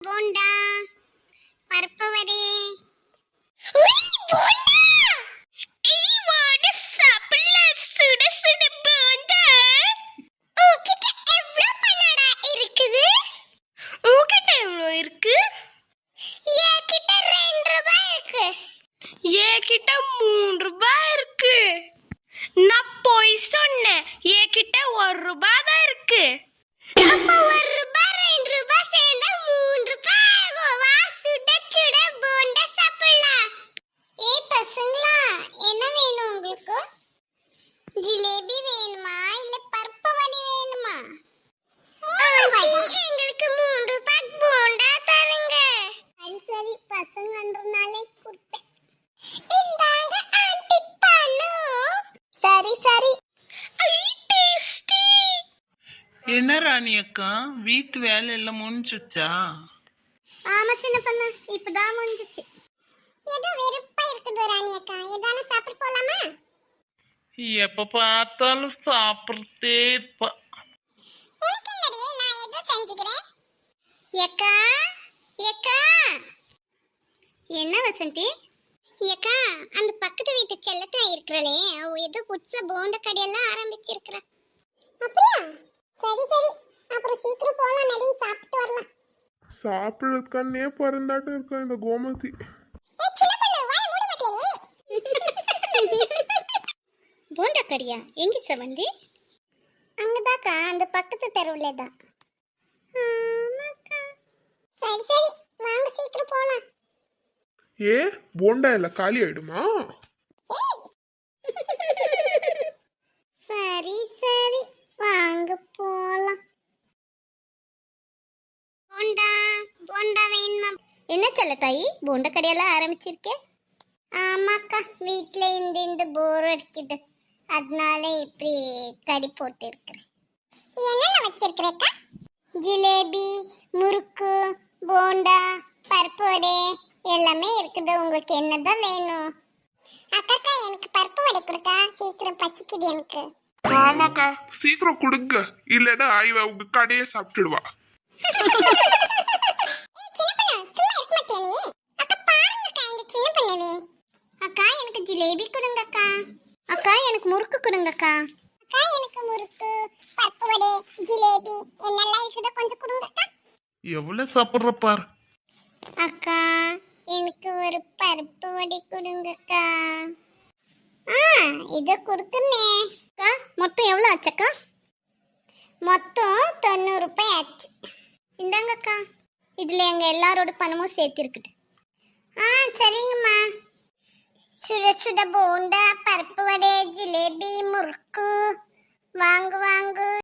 போண்டா பருப்பு வடை. என்கிட்ட 3 ரூபாய் இருக்கு. நான் போய் சொன்னேன். என்கிட்ட 1 ரூபாய் தான் இருக்கு. அப்ப 1 ரூபாய் 2 ரூபாய் சேர்ந்தா 3 ரூபாய் ஆகும். வா சுட சுட போண்டா சாப்பிடலாம். ஏய் பசங்களா, என்ன வேணும் உங்களுக்கு? ஜிலேபி வேணுமா இல்ல பருப்பு வடை வேணுமா? எங்களுக்கு 3 ரூபாய் போண்டா தருங்க. சரி சரி, பசங்கன்றனாலே கொடுத்தேன். இந்தாங்க ஆண்டி பணம். சரி சரி. டேஸ்டி. என்ன ராணி அக்கா, வீட்டு வேலை எல்லாம் முடிஞ்சுச்சா? ஆமா சின்ன பொண்ணு, இப்பதான் முடிஞ்சிச்சு. ஏதோ வெறுப்பா இருக்குது ராணி அக்கா, ஏதான சாப்பிட்டு போலாமா? எப்ப பார்த்தாலும் சாப்பிடுறதே இருப்பா. உனக்கு என்னடி, நான் ஏதோ செஞ்சுக்கிறேன். ஏக்கா ஏக்கா. என்ன வசந்தி? ஏக்கா, அந்த பக்கத்து வீட்டு செல்லத்தாய் இருக்கிறளே, அவ ஏதோ புதுசா போண்ட கடையெல்லாம் ஆரம்பிச்சிருக்கிறா. அப்படியா? சரி சரி, அப்புறம் சீக்கிரம் போலாம், நடி சாப்பிட்டு வரலாம். சாப்பிடுறதுக்கன்னே பறந்தாட்டம் இருக்கா இந்த கோமதி. போண்டா கடையா? எங்க சவந்தி? அங்கதாக்கா, அந்த பக்கத்து தெருவுல தான். சரி சரி, வாங்க சீக்கிரம் போலாம். ஏ போண்டா இல்ல காலி ஆயிடுமா? சரி சரி, வாங்க போலாம். போண்டா போண்டா வேணுமா? என்ன சொல்ல தாயி, போண்டா கடையெல்லாம் ஆரம்பிச்சிருக்கே? ஆமாக்கா, வீட்ல இந்த போர் அடிக்குது, அதனால இப்படி கடி போட்டு இருக்கிறேன். என்னென்ன வச்சிருக்கிறேக்கா? ஜிலேபி, முறுக்கு, போண்டா, பருப்பு வடை எல்லாமே இருக்குது. உங்களுக்கு என்னதான் வேணும்? அக்கா, எனக்கு பருப்பு வடை கொடுத்தா சீக்கிரம் பசிக்குது எனக்கு. ஆமாக்கா, சீக்கிரம் கொடுங்க, இல்லன்னா ஐவ உங்க கடையை சாப்பிட்டுடுவா. அக்கா, எனக்கு ஜிலேபி கொடுங்க அக்கா. அக்கா, எனக்கு முறுக்கு கொடுங்க அக்கா. அக்கா, எனக்கு முறுக்கு, பருப்பு வடை, ஜிலேபி என்னெல்லாம் இருக்குதோ கொஞ்சம் கொடுங்க அக்கா. எவ்வளவு சாப்பிடுற பார். அக்கா, எனக்கு ஒரு பருப்பு வடை கொடுங்க அக்கா. இத கொடுக்கனே அக்கா. மொத்தம் எவ்வளவு ஆச்சக்கா? மொத்தம் 90 ரூபாய் ஆச்சு. இந்தாங்க அக்கா, இதுல எங்க எல்லாரோட பணமும் சேர்த்து இருக்குது. சரிங்கம்மா. சுட சுட போண்டா, பருப்பு வடை,